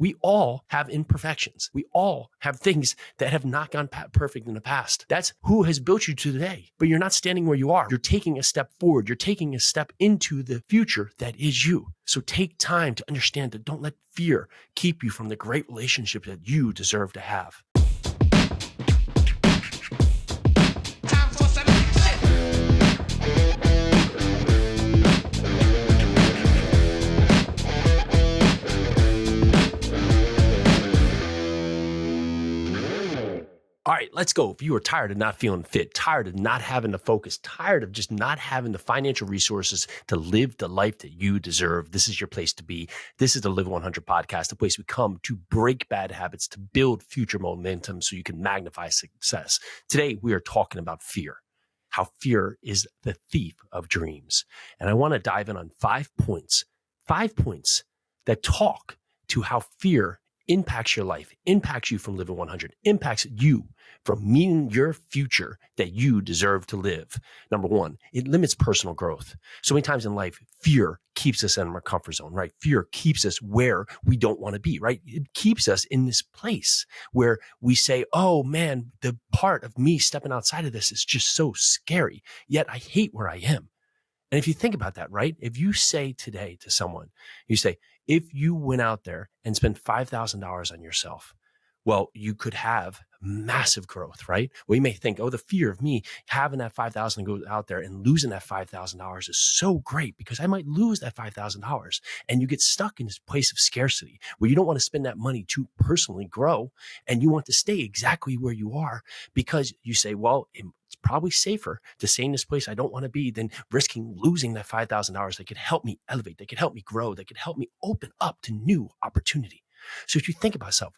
We all have imperfections. We all have things that have not gone perfect in the past. That's who has built you to today. But you're not standing where you are. You're taking a step forward. You're taking a step into the future that is you. So take time to understand that. Don't let fear keep you from the great relationship that you deserve to have. All right, let's go. If you are tired of not feeling fit, tired of not having the focus, tired of just not having the financial resources to live the life that you deserve, this is your place to be. This is the Live 100 podcast, the place we come to break bad habits, to build future momentum so you can magnify success. Today, we are talking about fear, how fear is the thief of dreams. And I want to dive in on 5 points that talk to how fear impacts your life, impacts you from living 100, impacts you from meeting your future that you deserve to live. Number one, it limits personal growth. So many times in life, fear keeps us in our comfort zone, right? Fear keeps us where we don't want to be, right? It keeps us in this place where we say, oh man, the part of me stepping outside of this is just so scary, yet I hate where I am. And if you think about that, right? If you say today to someone, you say, if you went out there and spent $5,000 on yourself, well, you could have massive growth, right? Well, you may think, oh, the fear of me having that $5,000 go out there and losing that $5,000 is so great because I might lose that $5,000. And you get stuck in this place of scarcity where you don't want to spend that money to personally grow. And you want to stay exactly where you are because you say, well, it's probably safer to stay in this place I don't want to be than risking losing that $5,000 that could help me elevate, that could help me grow, that could help me open up to new opportunity. So if you think about yourself,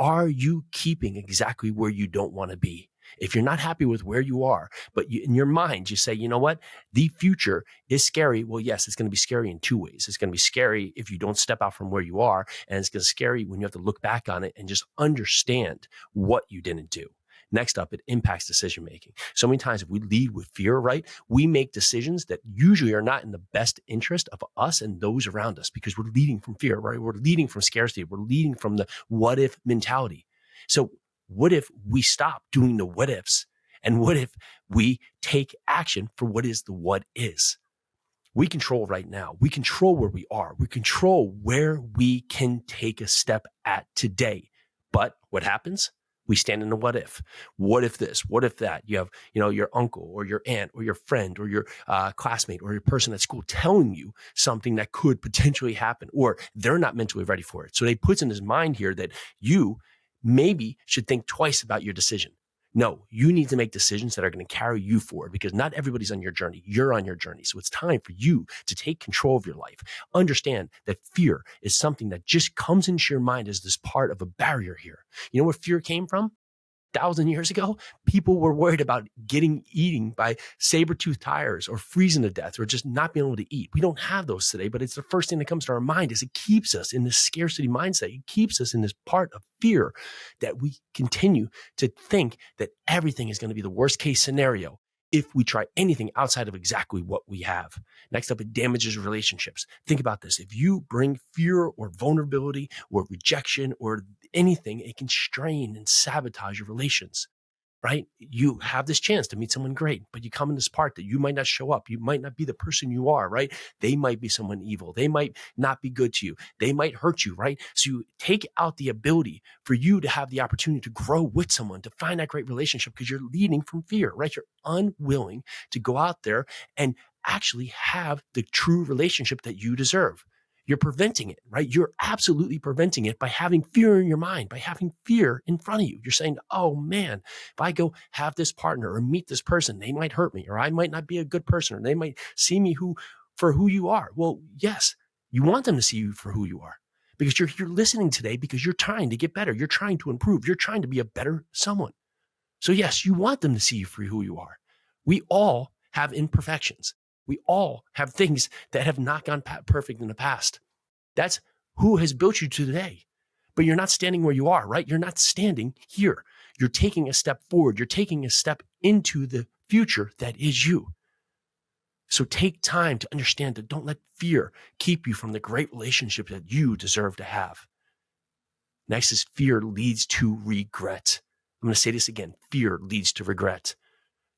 are you keeping exactly where you don't want to be? If you're not happy with where you are, but in your mind, you say, you know what? The future is scary. Well, yes, it's going to be scary in two ways. It's going to be scary if you don't step out from where you are. And it's going to be scary when you have to look back on it and just understand what you didn't do. Next up, it impacts decision-making. So many times if we lead with fear, right, we make decisions that usually are not in the best interest of us and those around us because we're leading from fear, right? We're leading from scarcity. We're leading from the what if mentality. So what if we stop doing the what ifs? And what if we take action for what is the what is? We control right now. We control where we are. We control where we can take a step at today. But what happens? We stand in the what if. What if this? What if that? You have, your uncle or your aunt or your friend or your classmate or your person at school telling you something that could potentially happen, or they're not mentally ready for it. So they put in his mind here that you maybe should think twice about your decision. No, you need to make decisions that are going to carry you forward because not everybody's on your journey. You're on your journey. So it's time for you to take control of your life. Understand that fear is something that just comes into your mind as this part of a barrier here. You know where fear came from? 1,000 years ago, people were worried about eating by saber-toothed tigers or freezing to death or just not being able to eat. We don't have those today, but it's the first thing that comes to our mind is it keeps us in this scarcity mindset. It keeps us in this part of fear that we continue to think that everything is going to be the worst case scenario if we try anything outside of exactly what we have. Next up, it damages relationships. Think about this. If you bring fear or vulnerability or rejection or anything, it can strain and sabotage your relations, right? You have this chance to meet someone great, but you come in this part that you might not show up. You might not be the person you are, right? They might be someone evil. They might not be good to you. They might hurt you, right? So you take out the ability for you to have the opportunity to grow with someone, to find that great relationship because you're leading from fear, right? You're unwilling to go out there and actually have the true relationship that you deserve. You're preventing it, right? You're absolutely preventing it by having fear in your mind, by having fear in front of you. You're saying, oh man, if I go have this partner or meet this person, they might hurt me, or I might not be a good person, or they might see me for who you are. Well, yes, you want them to see you for who you are because you're listening today because you're trying to get better. You're trying to improve. You're trying to be a better someone. So yes, you want them to see you for who you are. We all have imperfections. We all have things that have not gone perfect in the past. That's who has built you to today. But you're not standing where you are, right? You're not standing here. You're taking a step forward. You're taking a step into the future that is you. So take time to understand that. Don't let fear keep you from the great relationship that you deserve to have. Next is fear leads to regret. I'm going to say this again. Fear leads to regret.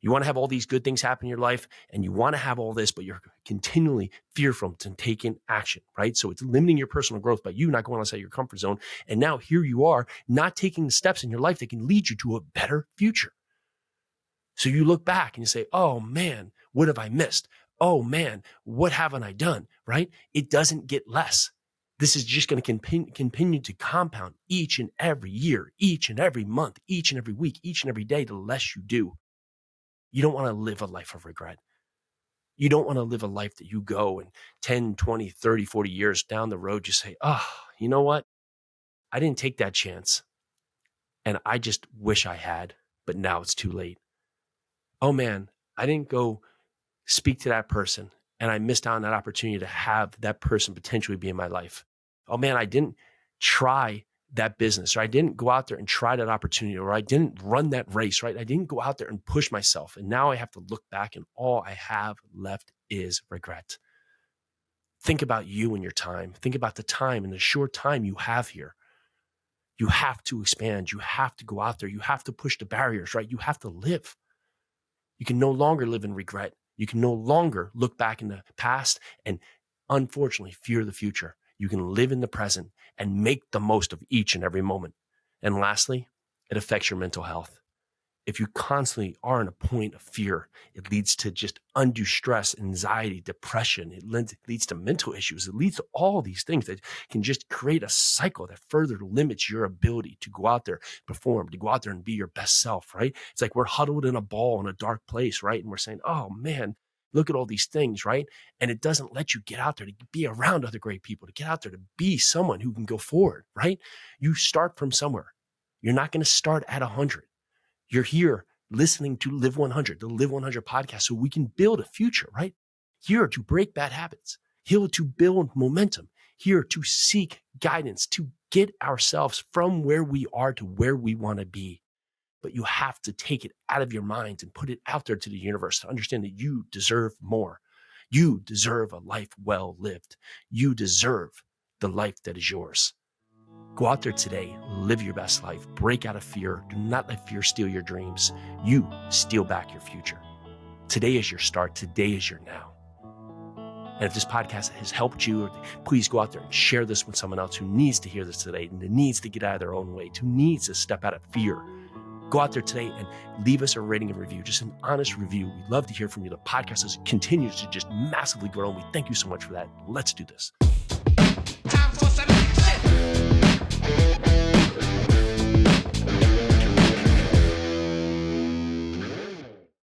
You want to have all these good things happen in your life and you want to have all this, but you're continually fearful to taking action, right? So it's limiting your personal growth by you not going outside your comfort zone. And now here you are not taking the steps in your life that can lead you to a better future. So you look back and you say, oh man, what have I missed? Oh man, what haven't I done, right? It doesn't get less. This is just going to continue to compound each and every year, each and every month, each and every week, each and every day, the less you do. You don't want to live a life of regret. You don't want to live a life that you go and 10, 20, 30, 40 years down the road, you say, oh, you know what? I didn't take that chance. And I just wish I had, but now it's too late. Oh man, I didn't go speak to that person and I missed out on that opportunity to have that person potentially be in my life. Oh man, I didn't try that business, or I didn't go out there and try that opportunity, or I didn't run that race, right? I didn't go out there and push myself. And now I have to look back and all I have left is regret. Think about you and your time. Think about the time and the short time you have here. You have to expand. You have to go out there. You have to push the barriers, right? You have to live. You can no longer live in regret. You can no longer look back in the past and unfortunately fear the future. You can live in the present and make the most of each and every moment. And lastly, it affects your mental health. If you constantly are in a point of fear, it leads to just undue stress, anxiety, depression. It leads to mental issues. It leads to all these things that can just create a cycle that further limits your ability to go out there, perform, to go out there and be your best self, right? It's like we're huddled in a ball in a dark place, right? And we're saying, oh man, look at all these things, right? And it doesn't let you get out there to be around other great people, to get out there to be someone who can go forward, right? You start from somewhere. You're not going to start at 100. You're here listening to Live 100, the Live 100 podcast, so we can build a future, right? Here to break bad habits, here to build momentum, here to seek guidance, to get ourselves from where we are to where we want to be. But you have to take it out of your mind and put it out there to the universe to understand that you deserve more. You deserve a life well lived. You deserve the life that is yours. Go out there today, live your best life, break out of fear. Do not let fear steal your dreams. You steal back your future. Today is your start. Today is your now. And if this podcast has helped you, please go out there and share this with someone else who needs to hear this today and needs to get out of their own way, who needs to step out of fear. Go out there today and leave us a rating and review, just an honest review. We'd love to hear from you. The podcast continues to just massively grow, and we thank you so much for that. Let's do this.